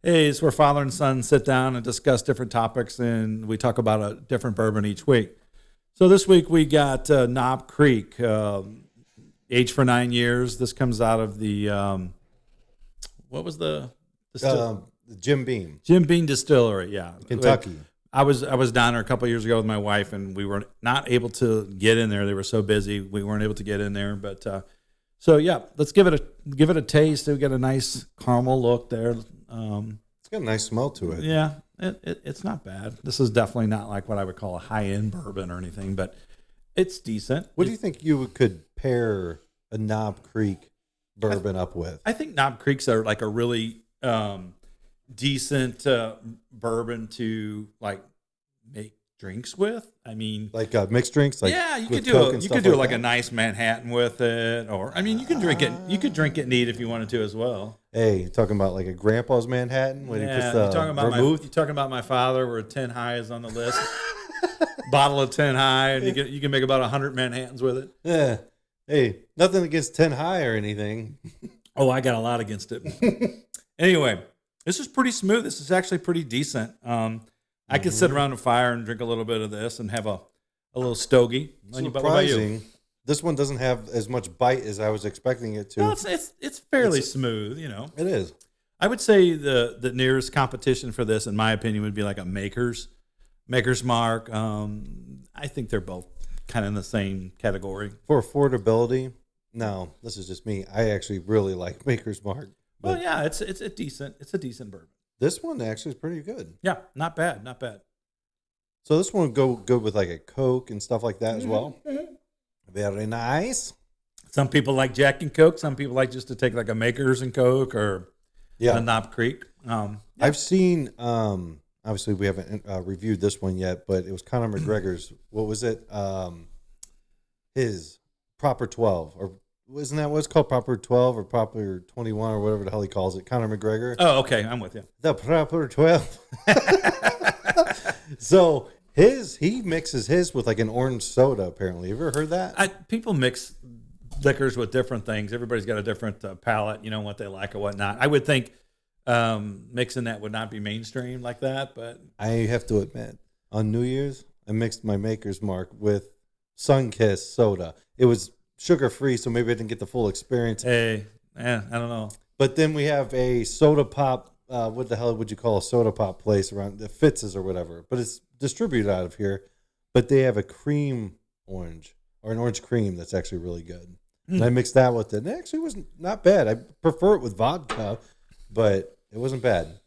Hey, it's where father and son sit down and discuss different topics, and we talk about a different bourbon each week. So this week we got Knob Creek, aged for 9 years. This comes out of the, what was the Jim Beam. Jim Beam Distillery, yeah. Kentucky. I was down there a couple of years ago with my wife, and we were not able to get in there. They were so busy, we weren't able to get in there. But so yeah, let's give it a taste. We got a nice caramel look there. It's got a nice smell to it. Yeah, it's not bad. This is definitely not like what I would call a high-end bourbon or anything, but it's decent. What do you think you could pair a Knob Creek bourbon up with? I think Knob Creeks are like a really decent bourbon to like make drinks with. I mean, like mixed drinks. Like yeah, you could do like a nice Manhattan with it, or I mean, you can drink it. You could drink it neat if you wanted to as well. Hey, you're talking about like a grandpa's Manhattan when he puts the vermouth? You're talking about my father, where 10 High is on the list. Bottle of 10 High, and you can make about 100 Manhattans with it. Yeah. Hey, nothing against 10 High or anything. Oh, I got a lot against it. Anyway, this is pretty smooth. This is actually pretty decent. I could sit around a fire and drink a little bit of this and have a little stogie. Surprising. This one doesn't have as much bite as I was expecting it to. No, it's fairly smooth, you know. It is. I would say the nearest competition for this, in my opinion, would be like a Maker's Mark. I think they're both kind of in the same category. For affordability, no, this is just me. I actually really like Maker's Mark. Well, yeah, it's a decent bourbon. This one actually is pretty good. Yeah, not bad. So this one would go good with like a Coke and stuff like that as well. Very nice. Some people like Jack and Coke. Some people like just to take like a Maker's and Coke or a Knob Creek. I've seen, obviously we haven't reviewed this one yet, but it was Conor McGregor's, what was it? His Proper 12, or isn't that what it's called? Proper 12 or Proper 21 or whatever the hell he calls it. Conor McGregor. Oh, okay. I'm with you. The Proper 12. So he mixes his with like an orange soda, apparently. You ever heard that? People mix liquors with different things. Everybody's got a different palate, you know, what they like or whatnot. I would think mixing that would not be mainstream like that, but I have to admit, on New Year's, I mixed my Maker's Mark with Sunkist soda. It was sugar-free, so maybe I didn't get the full experience. Hey, I don't know. But then we have a soda pop, what the hell would you call a soda pop place around the Fitz's or whatever, but it's distributed out of here. But they have a cream orange, or an orange cream that's actually really good. And I mixed that with it. And it actually was not bad. I prefer it with vodka, but it wasn't bad.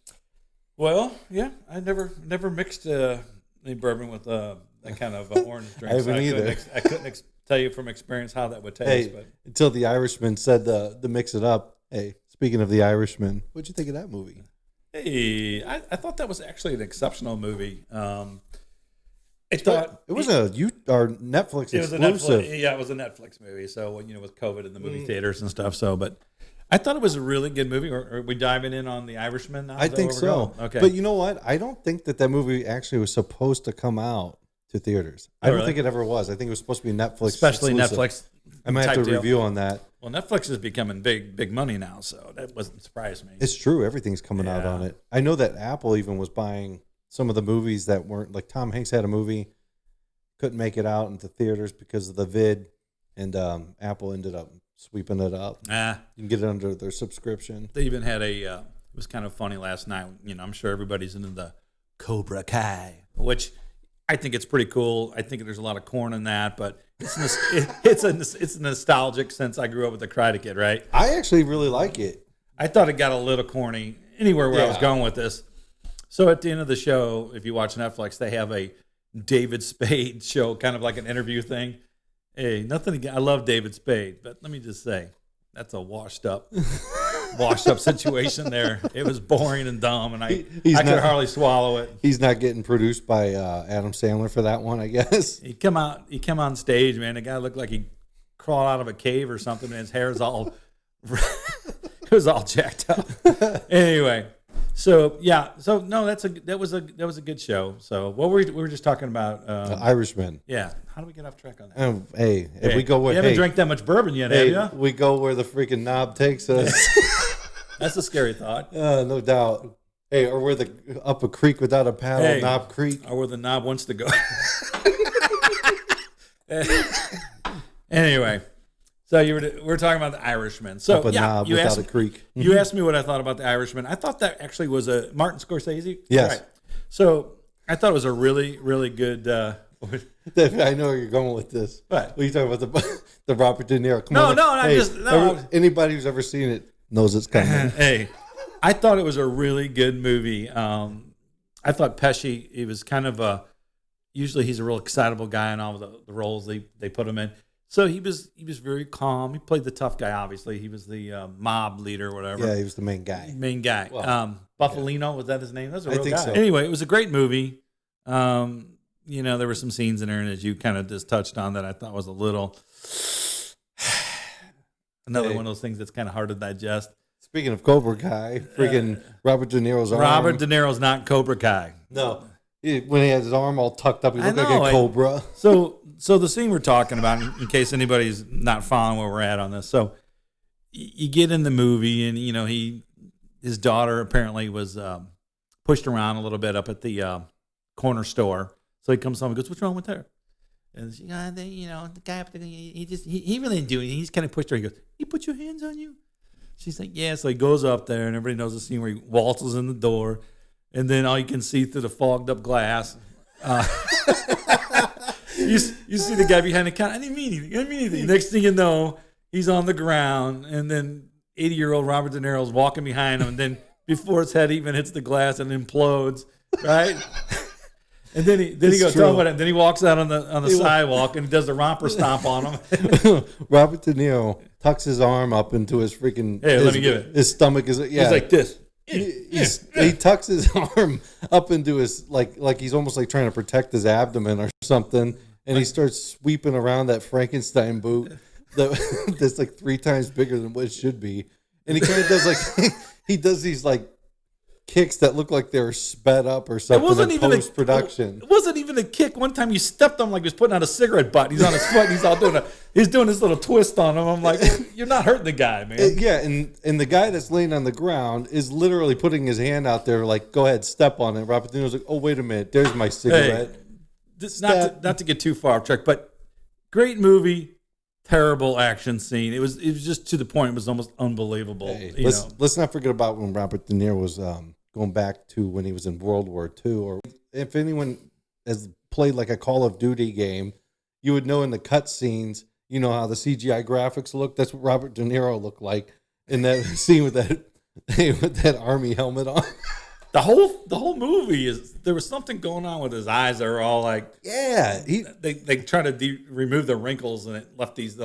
Well, yeah, I never mixed any bourbon with that kind of orange drink. I haven't either. I couldn't tell you from experience how that would taste. Hey, but until the Irishman said to mix it up. Hey, speaking of the Irishman, what'd you think of that movie? Hey, I thought that was actually an exceptional movie. It was a Netflix exclusive. It was a Netflix movie. So with COVID in the movie theaters and stuff. So, but I thought it was a really good movie. Are we diving in on the Irishman now? I think so. Okay, but you know what? I don't think that movie actually was supposed to come out to theaters. I don't think it ever was. I think it was supposed to be Netflix, especially exclusive. Netflix. I might have to review on that. Well, Netflix is becoming big money now, so that doesn't surprise me. It's true. Everything's coming out on it. I know that Apple even was buying some of the movies that weren't, like Tom Hanks had a movie, couldn't make it out into theaters because of the vid, and Apple ended up sweeping it up. You can get it under their subscription. They even had it was kind of funny last night. I'm sure everybody's into the Cobra Kai, which I think it's pretty cool. I think there's a lot of corn in that, but it's nostalgic since I grew up with the Karate Kid, right? I actually really like it. I thought it got a little corny anywhere where I was going with this. So at the end of the show, if you watch Netflix, they have a David Spade show, kind of like an interview thing. Hey, nothing again. I love David Spade, but let me just say, that's a washed up situation there. It was boring and dumb, and I could hardly swallow it. He's not getting produced by Adam Sandler for that one, I guess. He come on stage, man. The guy looked like he crawled out of a cave or something, and his hair is all it was all jacked up. Anyway, So yeah, so no, that was a good show. So what we were just talking about The Irishman. Yeah, how do we get off track on that? If we go where you haven't drank that much bourbon yet, have you? We go where the freaking knob takes us. That's a scary thought. No doubt. Hey, or where up a creek without a paddle, Knob Creek, or where the knob wants to go. Anyway. So we're talking about the Irishman. So up a knob without a creek. You asked me what I thought about the Irishman. I thought that actually was a Martin Scorsese. Yes. Right. So I thought it was a really, really good. I know where you're going with this. What? What are you talking about? The Robert De Niro. Anybody who's ever seen it knows it's coming. Hey, I thought it was a really good movie. I thought Pesci, he was kind of usually he's a real excitable guy in all the roles they put him in. So he was very calm. He played the tough guy, obviously. He was the mob leader or whatever. Yeah, he was the main guy. Well, Buffalino, was that his name? That was a real guy. So. Anyway, it was a great movie. There were some scenes in there, and as you kind of just touched on, that I thought was a little one of those things that's kind of hard to digest. Speaking of Cobra Kai, freaking Robert De Niro's arm. Robert De Niro's not Cobra Kai. No. When he had his arm all tucked up, he looked like a cobra. So the scene we're talking about, in case anybody's not following where we're at on this, so you get in the movie, and his daughter apparently was pushed around a little bit up at the corner store. So he comes home and goes, "What's wrong with her?" And she, the guy up there, he really didn't do anything. He's kind of pushed her. He goes, "He put your hands on you?" She's like, "Yeah." So he goes up there, and everybody knows the scene where he waltzes in the door, and then all you can see through the fogged up glass. You see the guy behind the counter. I didn't mean anything. Next thing you know, he's on the ground, and then 80-year-old Robert De Niro's walking behind him, and then before his head even hits the glass and implodes, right? And then he goes, "Tell me what." Then he walks out on the sidewalk and does the romper stomp on him. Robert De Niro tucks his arm up into his freaking. Hey, let me give it. His stomach is He's like this. He tucks his arm up into his like he's almost like trying to protect his abdomen or something, and he starts sweeping around that Frankenstein boot that's like 3 times bigger than what it should be, and he kind of does he does these kicks that look like they were sped up or something in post production. It wasn't even a kick. One time you stepped on him like he was putting out a cigarette butt. He's on his foot. And he's all he's doing this little twist on him. I'm like, you're not hurting the guy, man. Yeah, and the guy that's laying on the ground is literally putting his hand out there like, go ahead, step on it. Robert De Niro's like, oh, wait a minute, there's my cigarette. Not to get too far off track, but great movie, terrible action scene. It was just to the point. It was almost unbelievable. Hey, let's not forget about when Robert De Niro was going back to when he was in World War II, or if anyone has played like a Call of Duty game, you would know in the cut scenes, you know how the CGI graphics look. That's what Robert De Niro looked like in that scene with that army helmet on. The whole movie there was something going on with his eyes that were all like, yeah, they try to remove the wrinkles, and it left these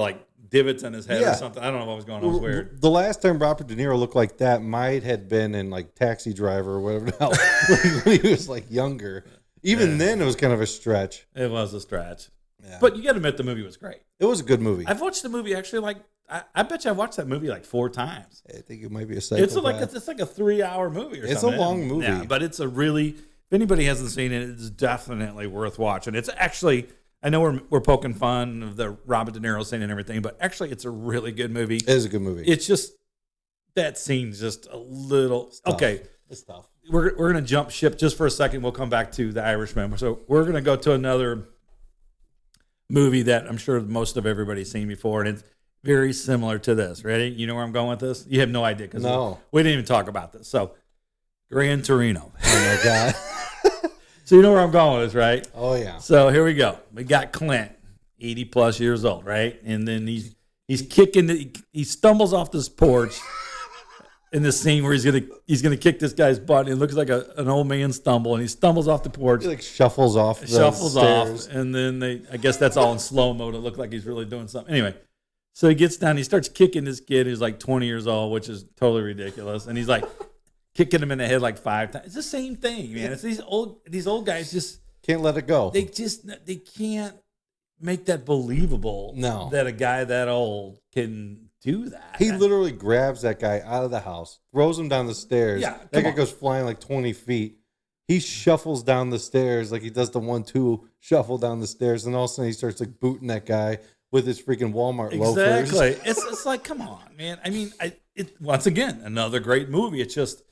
divots in his head or something. I don't know what was going on. It was weird. The last time Robert De Niro looked like that might have been in Taxi Driver or whatever the hell, when he was younger. Even then, it was kind of a stretch. It was a stretch. Yeah. But you got to admit, the movie was great. It was a good movie. I've watched the movie actually I bet you I watched that movie 4 times. I think it might be a psychopath. It's like a 3-hour movie or something. It's a long movie. Yeah, but it's if anybody hasn't seen it, it's definitely worth watching. It's actually, I know we're poking fun of the Robert De Niro scene and everything, but actually it's a really good movie. It is a good movie. It's just, that scene's just a little, okay. It's tough. We're going to jump ship just for a second. We'll come back to The Irishman. So we're going to go to another movie that I'm sure most of everybody's seen before, and it's very similar to this. Ready? You know where I'm going with this? You have no idea because we didn't even talk about this. So, Gran Torino. Oh, my God. So you know where I'm going with this, right? Oh, yeah. So here we go. We got Clint, 80-plus years old, right? And then he's kicking. He stumbles off this porch in this scene where he's gonna kick this guy's butt. And it looks like an old man stumble, and he stumbles off the porch. He shuffles off the stairs. And then I guess that's all in slow mo to look like he's really doing something. Anyway. So he gets down, he starts kicking this kid who's 20 years old, which is totally ridiculous. And he's kicking him in the head 5 times. It's the same thing, man. It's these old guys just can't let it go. They can't make that believable. No. That a guy that old can do that. He literally grabs that guy out of the house, throws him down the stairs. Yeah, that guy goes flying like 20 feet. He shuffles down the stairs like he does the 1-2 shuffle down the stairs, and all of a sudden he starts like booting that guy with his freaking Walmart loafers. Exactly. It's like, come on, man. I mean, once again, another great movie. It's just,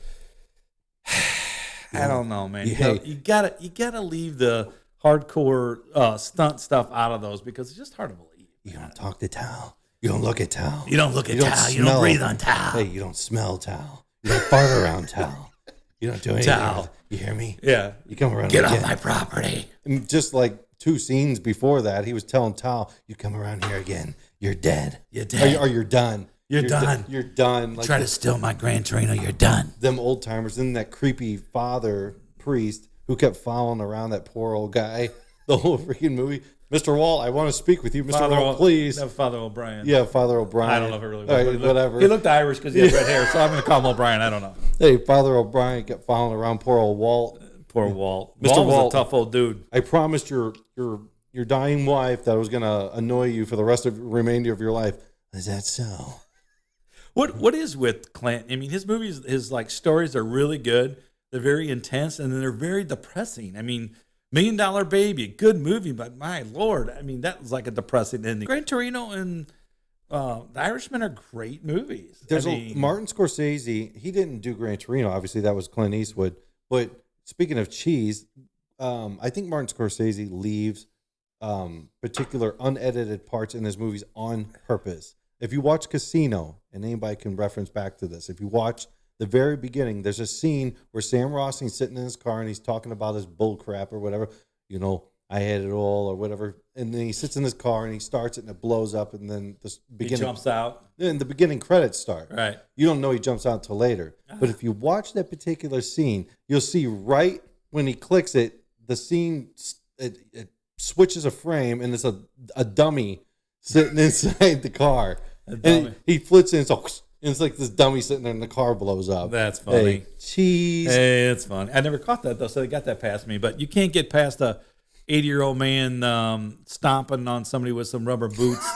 I don't know, man. You gotta leave the hardcore stunt stuff out of those because it's just hard to believe. You don't talk to Tal. You don't look at Tal. You don't look at Tal. You don't breathe on Tal. Hey, you don't smell Tal. You don't fart around Tal. You don't do anything. Tal. You hear me? Yeah. You come around. Get off my property. And just like 2 scenes before that, he was telling Tal, "You come around here again, you're dead. You're dead. Or you're done. You're done. You're done." Like try to steal my Gran Torino. You're done. Them old timers. Then that creepy father priest who kept following around that poor old guy the whole freaking movie. Mr. Walt, I want to speak with you, Mr. Walt, please. No, Father O'Brien. Yeah, Father O'Brien. I don't know if it really was. Right, whatever. He looked Irish because he had red hair, so I'm going to call him O'Brien. I don't know. Hey, Father O'Brien kept following around poor old Walt. Poor Walt. Mr. Walt was Walt, a tough old dude. I promised your dying wife that I was going to annoy you for the rest of the remainder of your life. Is that so? What is with Clint? I mean, his movies, his like stories are really good. They're very intense and they're very depressing. I mean, $1 Million Baby, good movie, but my Lord, I mean, that was like a depressing ending. Gran Torino and The Irishman are great movies. There's Martin Scorsese. He didn't do Gran Torino. Obviously, that was Clint Eastwood. But speaking of cheese, I think Martin Scorsese leaves particular unedited parts in his movies on purpose. If you watch Casino, and anybody can reference back to this, if you watch the very beginning, there's a scene where Sam Rossing's sitting in his car and he's talking about his bull crap or whatever. You know, I had it all or whatever. And then he sits in his car and he starts it and it blows up. And then the beginning, he jumps out. Then the beginning credits start. Right. You don't know he jumps out until later. But if you watch that particular scene, you'll see right when he clicks it, the scene, it switches a frame and it's a dummy sitting inside the car. And he flips in, and it's like this dummy sitting there and the car blows up. That's funny. Hey, cheese. Hey, it's funny. I never caught that, though, so they got that past me. But you can't get past a 80-year-old man stomping on somebody with some rubber boots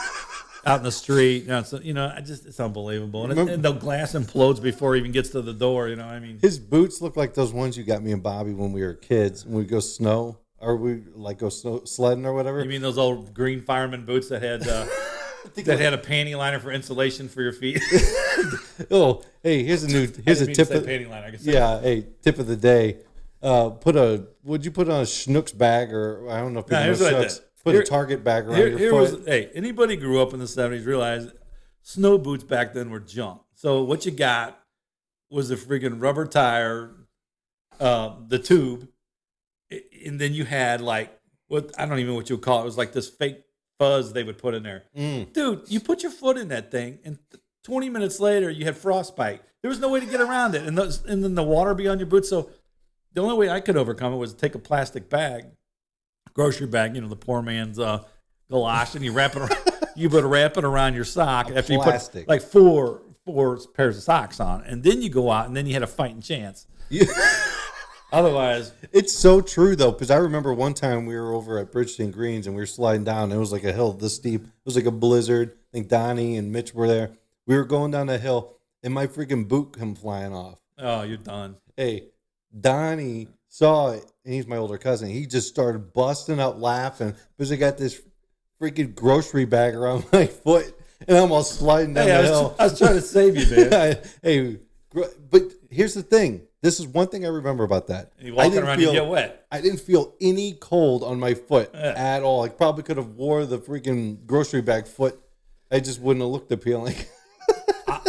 out in the street. It's unbelievable. And the glass implodes before he even gets to the door, you know what I mean? His boots look like those ones you got me and Bobby when we were kids. When we go snow, or we like go snow sledding or whatever. You mean those old green fireman boots that had... had a panty liner for insulation for your feet. Oh, hey, here's a tip of panty liner. Hey, tip of the day. Would you put on a Schnucks bag or I don't know if people know Schnucks. Put a Target bag around your foot. Anybody grew up in the 70s realized snow boots back then were junk. So what you got was a freaking rubber tire, the tube, and then you had like what I don't even know what you would call it. It was like this fake fuzz they would put in there. Dude, you put your foot in that thing, and 20 minutes later, you had frostbite. There was no way to get around it, and then the water be on your boots. So the only way I could overcome it was to take a plastic bag, grocery bag, the poor man's galosh, and you wrap it around, you would wrap it around your sock after you put like four pairs of socks on, and then you go out, and then you had a fighting chance. Yeah. Otherwise, it's so true though, because I remember one time we were over at Bridgeton Greens and we were sliding down. And it was like a hill this steep. It was like a blizzard. I think Donnie and Mitch were there. We were going down that hill, and my freaking boot come flying off. Oh, you're done. Hey, Donnie saw it, and he's my older cousin. He just started busting up laughing because I got this freaking grocery bag around my foot, and I'm all sliding down the hill. I was trying to save you, man. But here's the thing. This is one thing I remember about that. You walking around, you get wet. I didn't feel any cold on my foot at all. I probably could have wore the freaking grocery bag foot. I just wouldn't have looked appealing.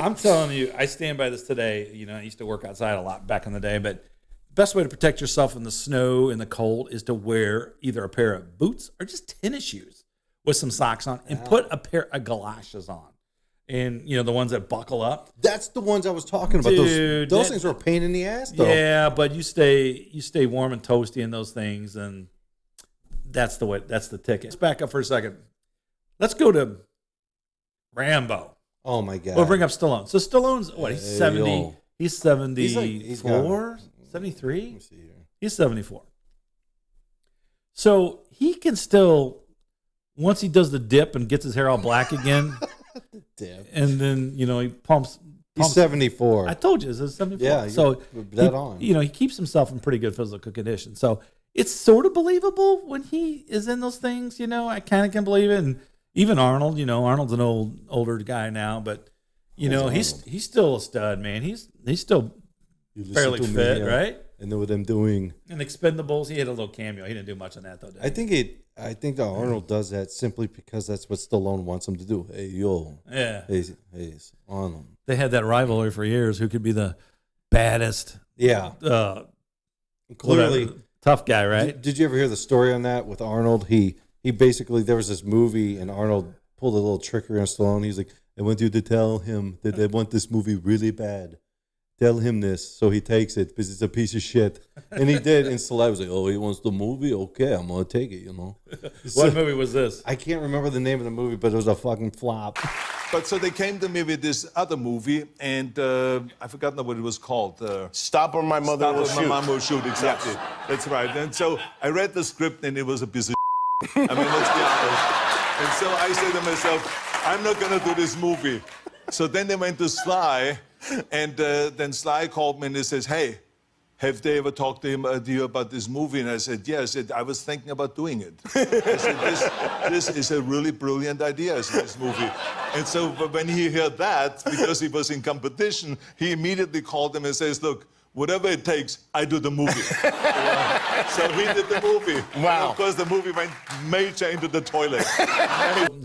I'm telling you, I stand by this today. I used to work outside a lot back in the day, but the best way to protect yourself in the snow and the cold is to wear either a pair of boots or just tennis shoes with some socks on and put a pair of galoshes on. And, the ones that buckle up. That's the ones I was talking about. Dude, those things are a pain in the ass, though. Yeah, but you stay warm and toasty in those things, and that's the way. That's the ticket. Let's back up for a second. Let's go to Rambo. Oh, my God. We'll bring up Stallone. So Stallone's, what, he's 70? He's 74? 73? Let me see here. He's 74. So he can still, once he does the dip and gets his hair all black again... Damn. And then, he pumps. He's 74. I told you, this is 74. Yeah, so dead on. He keeps himself in pretty good physical condition. So it's sort of believable when he is in those things. I kind of can believe it. And even Arnold, Arnold's an older guy now, but he's still a stud, man. He's still fairly fit, right? I know what I'm doing. In Expendables, he had a little cameo. He didn't do much on that though. I think that Arnold does that simply because that's what Stallone wants him to do. Hey, yo. Yeah. Hey, Arnold. They had that rivalry for years. Who could be the baddest? Yeah. Clearly. Tough guy, right? Did you ever hear the story on that with Arnold? He basically, there was this movie and Arnold pulled a little trickery on Stallone. He's like, I want you to tell him that I want this movie really bad. Tell him this, so he takes it because it's a piece of shit. And he did. And Stallone was like, "Oh, he wants the movie? Okay, I'm gonna take it." What movie was this? I can't remember the name of the movie, but it was a fucking flop. But so they came to me with this other movie, and I've forgotten what it was called. Stop or My Mother Will Shoot. My Mom Will Shoot, exactly. Yes. That's right. And so I read the script, and it was a piece of I mean, let's be honest. And so I said to myself, I'm not gonna do this movie. So then they went to Sly, and then Sly called me and he says, hey, have they ever talked to you about this movie? And I said, yeah. I said, I was thinking about doing it. I said, this is a really brilliant idea, I said, this movie. And so when he heard that, because he was in competition, he immediately called him and says, look, whatever it takes, I do the movie. So he did the movie. Wow. And of course, the movie went major into the toilet.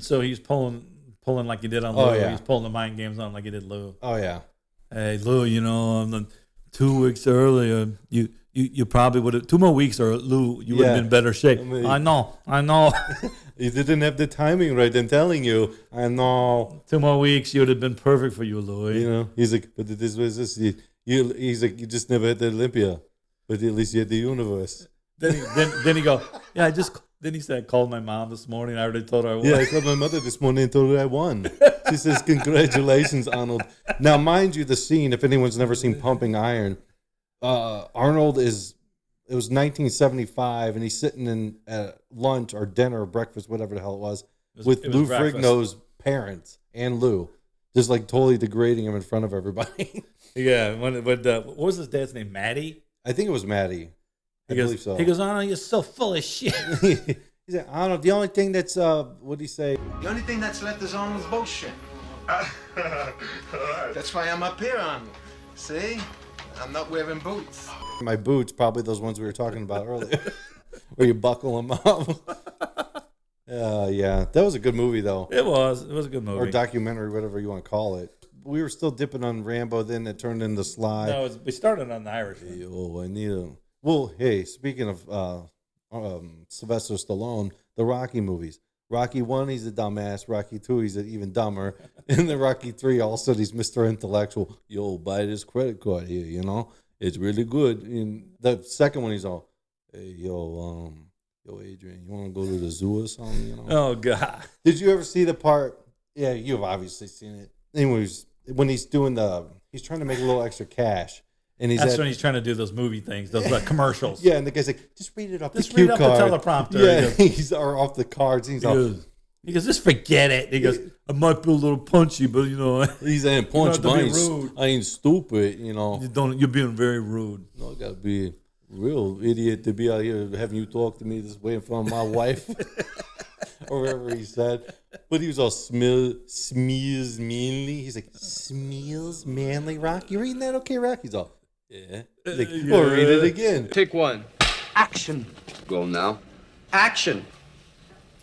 So he's pulling like he did on Lou. Oh, yeah. He's pulling the mind games on like he did Lou. Oh, yeah. Hey, Lou, 2 weeks earlier, you probably would have, 2 more weeks or Lou, you would have been in better shape. I know. You didn't have the timing right, I'm telling you. I know. 2 more weeks, you would have been perfect for you, Lou. He's like, but this was this. He's like, you just never had the Olympia, but at least you had the universe. Then he go, yeah, then he said, I called my mom this morning. I already told her I won. Yeah, I called my mother this morning and told her I won. She says, congratulations, Arnold. Now, mind you, the scene, if anyone's never seen Pumping Iron, Arnold it was 1975, and he's sitting in at lunch or dinner or breakfast, whatever the hell it was with Lou Ferrigno's parents and Lou, just like totally degrading him in front of everybody. Yeah, what was his dad's name? Matty? I think it was Matty. I believe so. He goes, Arnold, you're so full of shit. He said, Arnold, the only thing that's, what'd he say? The only thing that's left is Arnold's bullshit. That's why I'm up here, Arnold. See? I'm not wearing boots. My boots, probably those ones we were talking about earlier, where you buckle them up. Yeah, that was a good movie, though. It was a good movie. Or documentary, whatever you want to call it. We were still dipping on Rambo, then it turned into Sly. No, we started on the Irishman. Oh, I need a... Well, hey, speaking of Sylvester Stallone, the Rocky movies. Rocky 1, he's a dumbass. Rocky 2, he's even dumber. And then Rocky 3, all of a sudden, he's Mr. Intellectual. Yo, buy this credit card here, It's really good. And the second one, he's all, hey, yo, Adrian, you want to go to the zoo or something, Oh, God. Did you ever see the part? Yeah, you've obviously seen it. Anyways, when he's doing he's trying to make a little extra cash. And that's when he's trying to do those movie things, those commercials. Yeah, and the guy's like, just read it off just the cue read card. Off the teleprompter. Yeah, he's off the cards. He goes, just forget it. He goes, I might be a little punchy, but he's ain't punch. I ain't stupid. You're being very rude. No, I gotta be a real idiot to be out here having you talk to me this way in front of my wife, or whatever he said. But he was all smears manly. He's like, smears manly, Rock. You reading that? Okay, Rock. He's all, yeah. He's like, well, read it again. Take one. Action. Go now. Action.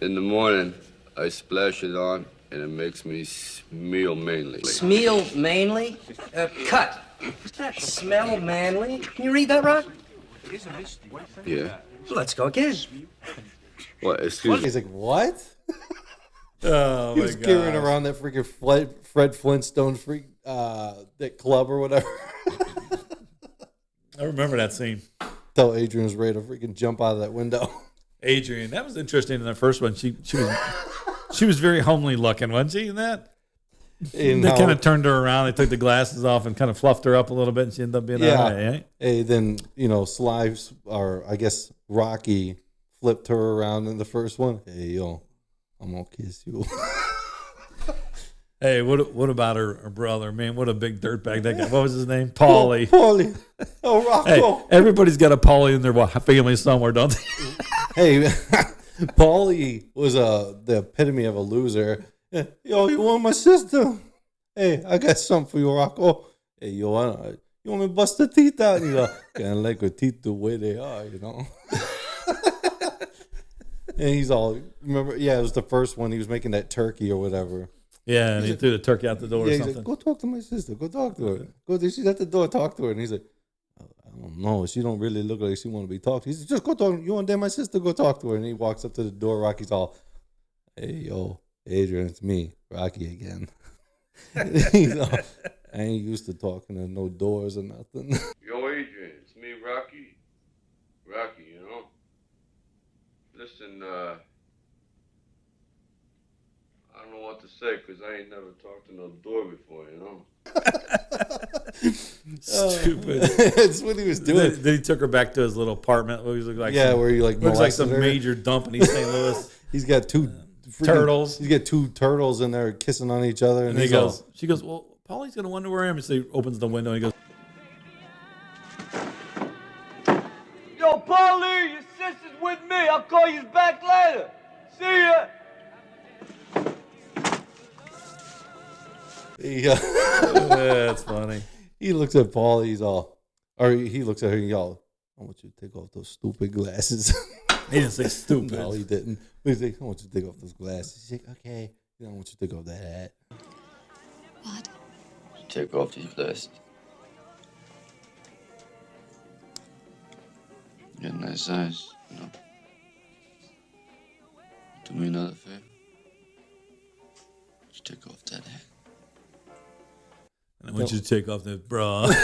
In the morning, I splash it on, and it makes me smell manly. Smell manly? Cut. Does that smell manly? Can you read that, Rock? Yeah. Well, let's go again. What? Excuse me. He's like, what? Oh, he was carrying around that freaking Fred Flintstone that club or whatever. I remember that scene. Tell Adrian was ready to freaking jump out of that window. Adrian, that was interesting in the first one. She was very homely looking, wasn't she? In that, they kind of turned her around. They took the glasses off and kind of fluffed her up a little bit, and she ended up being all right. Eh? Hey, then Sly, or I guess Rocky, flipped her around in the first one. Hey, yo, I'm gonna kiss you. Hey, what about her brother? Man, what a big dirtbag that guy. What was his name? Paulie. Paulie. Oh, Rocco. Hey, everybody's got a Paulie in their family somewhere, don't they? Hey, Paulie was the epitome of a loser. Yo, you want my sister? Hey, I got something for you, Rocco. Hey, you want me to bust the teeth out? And he's like, can't like her teeth the way they are, you know? And he's all, remember, yeah, it was the first one. He was making that turkey or whatever. Yeah, and he threw the turkey out the door or He's something. like, go talk to my sister. Go talk to her. She's at the door. Talk to her. And he's like, I don't know. She don't really look like she want to be talked to. He said, just go talk. You want to date my sister? Go talk to her. And he walks up to the door. Rocky's all, hey, yo, Adrian, it's me, Rocky again. He's all, I ain't used to talking to no doors or nothing. Yo, Adrian, it's me, Rocky. Rocky, you know? Listen, I don't know what to say because I ain't never talked to no door before, you know? Stupid. That's what he was doing. Then he took her back to his little apartment. Where he looked like Where he like looks like some molested her. major dump in East St. Louis. He's got two turtles. He's got two turtles in there kissing on each other. And she goes, well, Paulie's going to wonder where I am. So he opens the window and he goes, Yo, Paulie, your sister's with me. I'll call you back later. See ya. that's funny. He looks at Paul. He looks at her and y'all. I want you to take off those stupid glasses. He didn't say stupid. No, he didn't. But he's like, I want you to take off those glasses. He's like, okay. I want you to take off that hat. What? Take off these glasses. You got nice eyes, you know? Do me another favor. You take off that hat. And I want you to take off that bra. He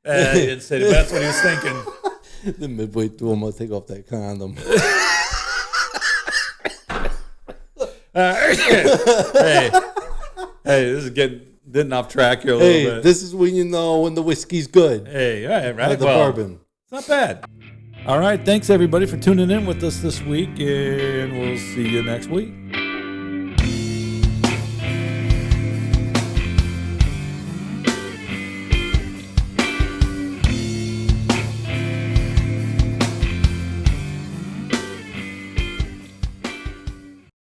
didn't say that. That's what he was thinking. Then midway through, I'm going to take off that condom. Hey, this is getting off track here a little bit. This is when you know when the whiskey's good. Hey, all right, right. The bourbon. It's not bad. All right, thanks everybody for tuning in with us this week, and we'll see you next week.